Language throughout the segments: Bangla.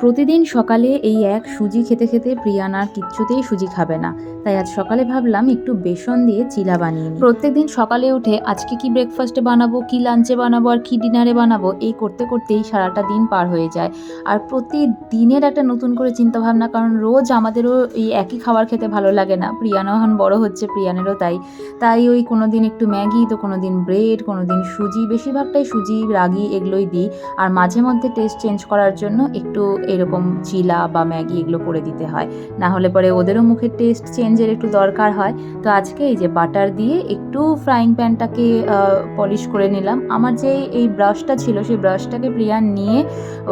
প্রতিদিন সকালে এই এক সুজি খেতে খেতে প্রিয়ান আর কিচ্ছুতেই সুজি খাবে না। তাই আজ সকালে ভাবলাম একটু বেসন দিয়ে চিলা বানিয়ে নিই। প্রত্যেকদিন সকালে উঠে আজকে কি ব্রেকফাস্টে বানাবো, কি লাঞ্চে বানাবো আর কি ডিনারে বানাবো, এই করতে করতেই সারাটা দিন পার হয়ে যায়। আর প্রতিদিনের একটা নতুন করে চিন্তাভাবনা, কারণ রোজ আমাদেরও এই একই খাবার খেতে ভালো লাগে না। প্রিয়ানও এখন বড় হচ্ছে, প্রিয়ানেরও তাই তাই ওই কোনো দিন একটু ম্যাগি, তো কোনো দিন ব্রেড, কোনো দিন সুজি, বেশিরভাগটাই সুজি রাগি এগুলোই দিই। আর মাঝে মধ্যে টেস্ট চেঞ্জ করার জন্য একটু এরকম চিলা বা ম্যাগি এগুলো করে দিতে হয়, না হলে পরে ওদেরও মুখের টেস্ট চেঞ্জের একটু দরকার হয়। তো আজকে এই যে বাটার দিয়ে একটু ফ্রাইং প্যানটাকে পলিশ করে নিলাম। আমার যে এই ব্রাশটা ছিল সেই ব্রাশটাকে প্রিয়ান নিয়ে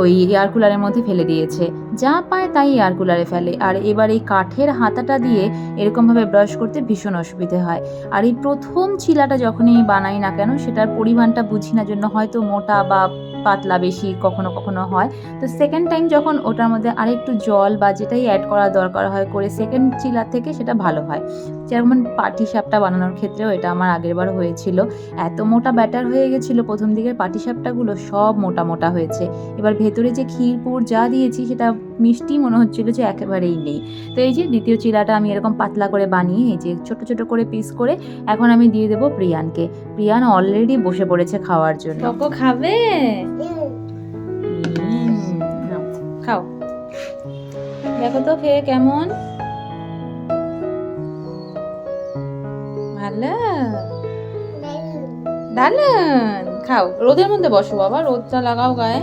ওই এয়ার কুলারের মধ্যে ফেলে দিয়েছে, যা পায় তাই এয়ার কুলারে ফেলে। আর এবার এই কাঠের হাতাটা দিয়ে এরকমভাবে ব্রাশ করতে ভীষণ অসুবিধে হয়। আর এই প্রথম চিলাটা যখনই বানাই না কেন সেটার পরিমাণটা বুঝি না জন্য হয়তো মোটা বা পাতলা বেশি কখনো কখনো হয়। তো সেকেন্ড টাইম যখন ওটার মধ্যে আরেকটু জল বা যেটাই অ্যাড করা দরকার হয় করে সেকেন্ড চিলার থেকে সেটা ভালো হয়। যেমন পাটিসাপটা বানানোর ক্ষেত্রেও এটা আমার আগের বার হয়েছিল, এত মোটা ব্যাটার হয়ে গেছিলো প্রথম দিকের পাটিসাপটাগুলো সব মোটা মোটা হয়েছে। এবার ভেতরে যে ক্ষীরপুর যা দিয়েছি সেটা মিষ্টি মনে হচ্ছিল যে একেবারেই নেই। তো এই যে দ্বিতীয় চিলাটা আমি এরকম পাতলা করে বানিয়ে এই যে ছোট ছোট করে পিস করে এখন আমি দিয়ে দেবো প্রিয়ানকে। প্রিয়ান অলরেডি বসে পড়েছে খাওয়ার জন্য। চকো খাবে? নাও, খাও, দেখো তো খেয়ে কেমন, ভালো দারুন। খাও, রোদের মধ্যে বসো বাবা, রোদটা লাগাও গায়ে।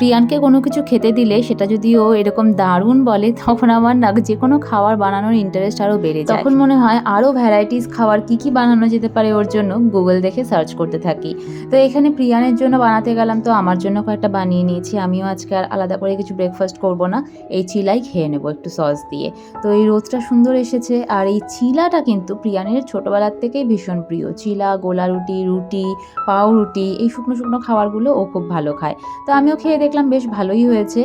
প্রিয়ানকে কোনো কিছু খেতে দিলে সেটা যদি ও এরকম দারুণ বলে তখন আমার না যে কোনো খাবার বানানোর ইন্টারেস্ট আরও বেড়ে যায়। তখন মনে হয় আরও ভ্যারাইটিস খাবার কি কি বানানো যেতে পারে ওর জন্য গুগল দেখে সার্চ করতে থাকি। তো এখানে প্রিয়ানের জন্য বানাতে গেলাম, তো আমার জন্য কয়েকটা বানিয়ে নিয়েছি। আমিও আজকে আর আলাদা করে কিছু ব্রেকফাস্ট করব না, এই চিলাই খেয়ে নেবো একটু সস দিয়ে। তো এই রোদটা সুন্দর এসেছে। আর এই চিলাটা কিন্তু প্রিয়ানের ছোটোবেলার থেকেই ভীষণ প্রিয়। চিলা, গোলা রুটি, রুটি, পাউরুটি, এই শুকনো শুকনো খাবারগুলো ও খুব ভালো খায়। তো আমিও খেয়ে দেখলাম বেশ ভালোই হয়েছে।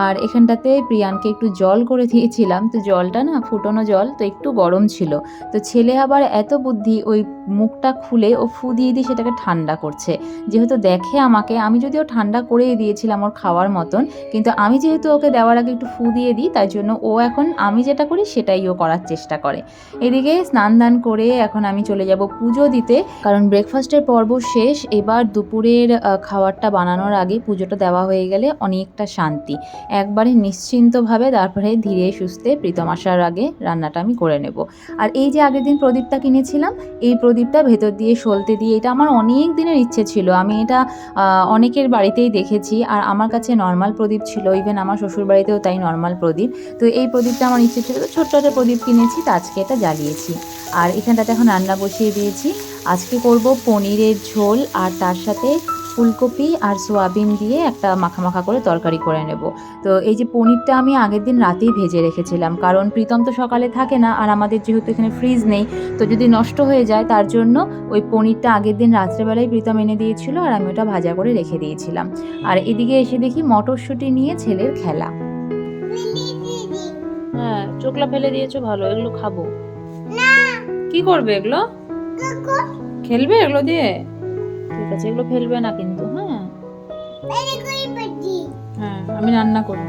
আর এখানটাতে প্রিয়ানকে একটু জল করে দিয়েছিলাম, তো জলটা না ফুটোনো জল, তো একটু গরম ছিল। তো ছেলে আবার এত বুদ্ধি, ওই মুখটা খুলে ও ফু দিয়ে দিয়ে সেটাকে ঠান্ডা করছে। যেহেতু দেখে আমাকে, আমি যদিও ঠান্ডা করেই দিয়েছিলাম ওর খাওয়ার মতন, কিন্তু আমি যেহেতু ওকে দেওয়ার আগে একটু ফু দিয়ে দিই, তাই জন্য ও এখন আমি যেটা করি সেটাই ও করার চেষ্টা করে। এদিকে স্নান দান করে এখন আমি চলে যাব পুজো দিতে, কারণ ব্রেকফাস্টের পর্ব শেষ। এবার দুপুরের খাবারটা বানানোর আগে পুজোটা দেওয়া হয়ে গেলে অনেকটা শান্তি, একবারে নিশ্চিন্তভাবে তারপরে ধীরে সুস্থে প্রীতম আসার আগে রান্নাটা আমি করে নেব। আর এই যে আগের দিন প্রদীপটা কিনেছিলাম, এই প্রদীপটা ভেতর দিয়ে সলতে দিয়ে, এটা আমার অনেক দিনের ইচ্ছে ছিল। আমি এটা অনেকের বাড়িতেই দেখেছি, আর আমার কাছে নর্মাল প্রদীপ ছিল, ইভেন আমার শ্বশুর বাড়িতেও তাই নর্মাল প্রদীপ। তো এই প্রদীপটা আমার ইচ্ছে ছিল, তো ছোট্ট একটা প্রদীপ কিনেছি, তো আজকে এটা জ্বালিয়েছি। আর এখানটাতে এখন রান্না বসিয়ে দিয়েছি। আজকে করব পনিরের ঝোল, আর তার সাথে ফুলকপি আর সোয়াবিন দিয়ে একটা মাখা মাখা করে তরকারি করে নেব। তো এই যে পনিরটা আমি আগের দিন রাতেই ভেজে রেখেছিলাম, কারণ প্রীতম তো সকালে থাকে না, আর আমাদের যেহেতু এখানে ফ্রিজ নেই, তো যদি নষ্ট হয়ে যায় তার জন্য ওই পনিরটা আগের দিন রাত্রেবেলায় প্রীতম এনে দিয়েছিল, আর আমি ওটা ভাজা করে রেখে দিয়েছিলাম। আর এদিকে এসে দেখি মটরশুঁটি নিয়ে ছেলের খেলা। হ্যাঁ, চোখলা ফেলে দিয়েছো, ভালো, এগুলো খাবো। কি করবে এগুলো? খেলবে এগুলো দিয়ে? ঠিক আছে, এগুলো ফেলবে না কিন্তু। হ্যাঁ হ্যাঁ, আমি রান্না করি।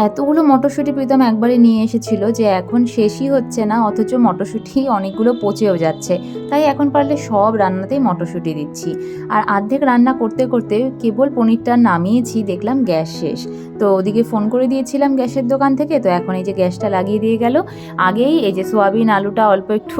এতগুলো মটরশুঁটি প্রীতম একবারে নিয়ে এসেছিল যে এখন শেষই হচ্ছে না, অথচ মটরশুঁটি অনেকগুলো পচেও যাচ্ছে। তাই এখন পারলে সব রান্নাতেই মটরশুঁটি দিচ্ছি। আর অর্ধেক রান্না করতে করতে কেবল পনিরটা নামিয়েছি, দেখলাম গ্যাস শেষ। তো ওদিকে ফোন করে দিয়েছিলাম গ্যাসের দোকান থেকে, তো এখন এই যে গ্যাসটা লাগিয়ে দিয়ে গেল। আগেই এই যে সোয়াবিন আলুটা অল্প একটু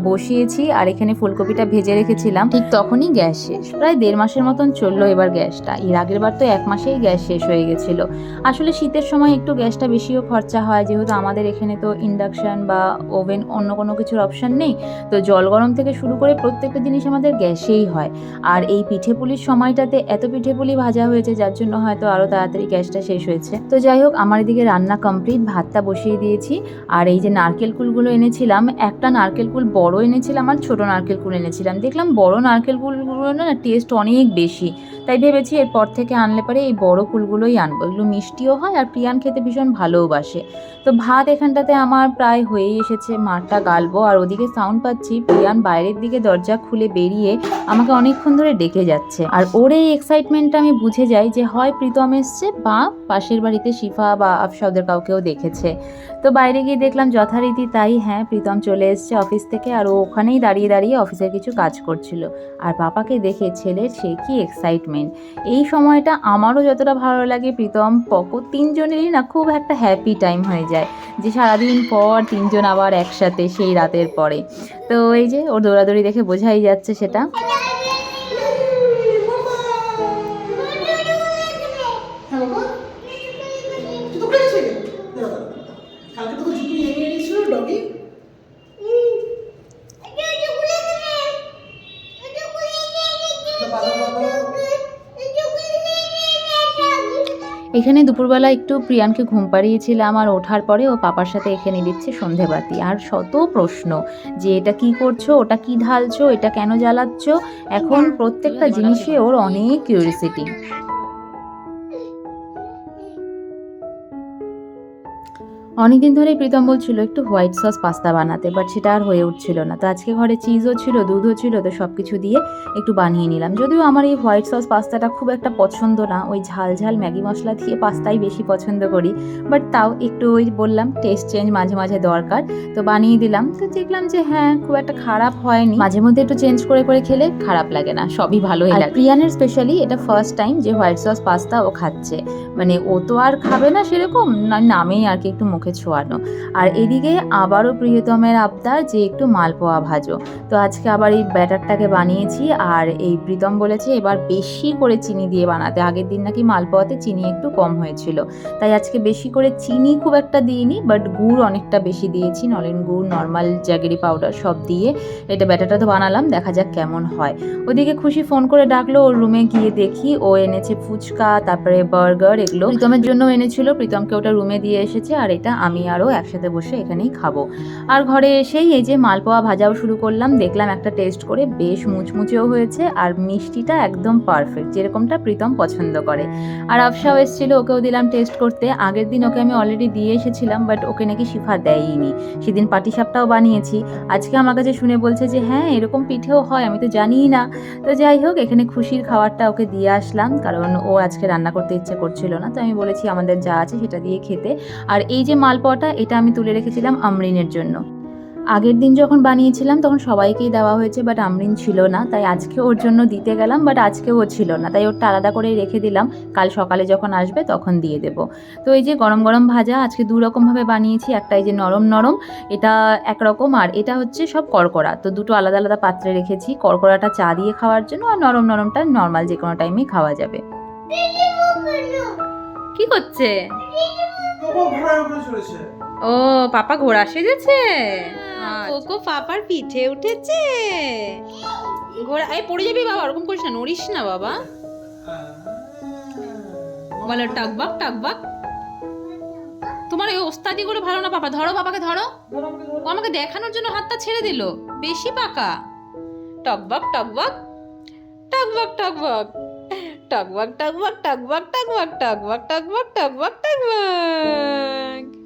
বসিয়েছি, আর এখানে ফুলকপিটা ভেজে রেখেছিলাম, ঠিক তখনই গ্যাস শেষ। প্রায় 1.5 মাসের মতন চললো এবার গ্যাসটা, এর আগের বার তো 1 মাসেই গ্যাস শেষ হয়ে গেছিলো। আসলে শীতের সময় একটু গ্যাসটা বেশিও খরচা হয়, যেহেতু আমাদের এখানে তো ইন্ডাকশান বা ওভেন অন্য কোনো কিছুর অপশান নেই। তো জল গরম থেকে শুরু করে প্রত্যেকটা জিনিস আমাদের গ্যাসেই হয়। আর এই পিঠে পুলির সময়টাতে এত পিঠে পুলি ভাজা হয়েছে, যার জন্য হয়তো আরও তাড়াতাড়ি গ্যাসটা শেষ হয়েছে। তো যাই হোক, আমার এদিকে রান্না কমপ্লিট, ভাতটা বসিয়ে দিয়েছি। আর এই যে নারকেল কুলগুলো এনেছিলাম, একটা নারকেল কুল বড় এনেছিলাম আর ছোটো নারকেল কুল এনেছিলাম। দেখলাম বড় নারকেল কুলগুলো না টেস্ট অনেক বেশি, তাই ভেবেছি এরপর থেকে আনলে পরে এই বড় কুলগুলোই আনবো, এগুলো মিষ্টিও হয় আর প্রিয়ান খেতে ভীষণ ভালোবাসে। তো ভাত এখানটাতে আমার প্রায় হয়েই এসেছে, মাঠটা গালবো। আর ওদিকে সাউন্ড পাচ্ছি প্রিয়ান বাইরের দিকে দরজা খুলে বেরিয়ে আমাকে অনেকক্ষণ ধরে ডেকে যাচ্ছে। আর ওর এই এক্সাইটমেন্টটা আমি বুঝে যাই যে হয় প্রীতম এসছে বা পাশের বাড়িতে শিফা বা আফসা ওদের কাউকেও দেখেছে। তো বাইরে গিয়ে দেখলাম যথারীতি তাই, হ্যাঁ প্রীতম চলে এসছে অফিস থেকে, আর ও ওখানেই দাঁড়িয়ে দাঁড়িয়ে অফিসের কিছু কাজ করছিল। আর পাপাকে দেখে ছেলের সে কি এক্সাইটমেন্ট। এই সময়টা আমারও যতটা ভালো লাগে, প্রীতম পকো তিনজনেরই না খুব একটা হ্যাপি টাইম হয়ে যায়, যে সারাদিন পর তিনজন আবার একসাথে সেই রাতের পরে। তো এই যে ওর দৌড়াদৌড়ি দেখে বোঝাই যাচ্ছে সেটা। এখানে দুপুরবেলা একটু প্রিয়ানকে ঘুম পাড়িয়েছিলাম, আর ওঠার পরে ও পাপার সাথে এখানে দিচ্ছে সন্ধেবাতি। আর শত প্রশ্ন যে এটা কি করছো, ওটা কি ঢালছো, এটা কেন জ্বালাচ্ছ। এখন প্রত্যেকটা জিনিসে ওর অনেক কিউরিসিটি। অনেকদিন ধরেই প্রীতম বলছিল একটু হোয়াইট সস পাস্তা বানাতে, বাট সেটা আর হয়ে উঠছিল না। তো আজকে ঘরে চিজও ছিল, দুধও ছিল, তো সব কিছু দিয়ে একটু বানিয়ে নিলাম। যদিও আমার এই হোয়াইট সস পাস্তাটা খুব একটা পছন্দ না, ওই ঝাল ঝাল ম্যাগি মশলা দিয়ে পাস্তাই বেশি পছন্দ করি। বাট তাও একটু ওই বললাম টেস্ট চেঞ্জ মাঝে মাঝে দরকার, তো বানিয়ে দিলাম। তো দেখলাম যে হ্যাঁ খুব একটা খারাপ হয়নি, মাঝে মধ্যে একটু চেঞ্জ করে করে খেলে খারাপ লাগে না, সবই ভালোই লাগে। প্রিয়ানের স্পেশালি এটা ফার্স্ট টাইম যে হোয়াইট সস পাস্তা ও খাচ্ছে, মানে ও তো আর খাবে না সেরকম, নামেই আর কি একটু মুখে ছোঁয়ানো। আর এদিকে আবারও প্রিয়তমের আবদার যে একটু মালপোয়া ভাজো। তো আজকে আবার এই ব্যাটারটাকে বানিয়েছি, আর এই প্রীতম বলেছে এবার বেশি করে চিনি দিয়ে বানাতে। আগের দিন নাকি মালপোয়াতে চিনি একটু কম হয়েছিল, তাই আজকে বেশি করে চিনি খুব একটা দিইনি, বাট গুড় অনেকটা বেশি দিয়েছি, নলেন গুড়, নর্মাল জ্যাগেরি পাউডার সব দিয়ে এটা ব্যাটারটা তো বানালাম, দেখা যাক কেমন হয়। ওদিকে খুশি ফোন করে ডাকলো, ওর রুমে গিয়ে দেখি ও এনেছে ফুচকা, তারপরে বার্গার, এগুলো প্রীতমের জন্য এনেছিল, প্রীতমকে ওটা রুমে দিয়ে এসেছে। আর এটা আমি আরও একসাথে বসে এখানেই খাবো। আর ঘরে এসেই এই যে মালপোয়া ভাজাও শুরু করলাম। দেখলাম একটা টেস্ট করে বেশ মুচমুচেও হয়েছে, আর মিষ্টিটা একদম পারফেক্ট, যেরকমটা প্রীতম পছন্দ করে। আর আফসাও এসেছিল, ওকেও দিলাম টেস্ট করতে। আগের দিন ওকে আমি অলরেডি দিয়ে এসেছিলাম, বাট ওকে নাকি শিফা দেয়নি। সেদিন পাটিসাপটাও বানিয়েছি, আজকে আমার কাছে শুনে বলছে যে হ্যাঁ এরকম পিঠেও হয়, আমি তো জানিই না। তো যাই হোক, এখানে খুশির খাবারটা ওকে দিয়ে আসলাম, কারণ ও আজকে রান্না করতে ইচ্ছে করছিল না। তো আমি বলেছি আমাদের যা আছে সেটা দিয়ে খেতে। আর এই যে মালপোয়াটা, এটা আমি তুলে রেখেছিলাম আমরিনের জন্য। আগের দিন যখন বানিয়েছিলাম তখন সবাইকেই দেওয়া হয়েছে, বাট আমরিন ছিল না, তাই আজকে ওর জন্য দিতে গেলাম, বাট আজকে ও ছিল না, তাই ওরটা আলাদা করেই রেখে দিলাম, কাল সকালে যখন আসবে তখন দিয়ে দেব। তো এই যে গরম গরম ভাজা আজকে দু রকমভাবে বানিয়েছি, একটা এই যে নরম নরম, এটা একরকম, আর এটা হচ্ছে সব কড়কড়া। তো দুটো আলাদা আলাদা পাত্রে রেখেছি, কড়কড়াটা চা দিয়ে খাওয়ার জন্য, আর নরম নরমটা নর্মাল যে কোনো টাইমেই খাওয়া যাবে। কি করছে? ও পাপা ঘোড়া সেজেছে, কোকো পাপার পিঠে উঠেছে ঘোড়া। এই পড়ে যাবি বাবা, ওরকম করিস না, নড়িস না বাবা। বলো টাকবাক টাকবাক। তোমার এই ওস্তাদি গুলো ভালো না পাপা, ধরো বাবাকে ধরো। ও আমাকে দেখানোর জন্য হাতটা ছেড়ে দিল, বেশি পাকা। টকবাক টকবাক টকবাক টকবাক টকবাক টকবাক টকবাক টকবাক টকবাক টকবাক টকবাক টকবাক।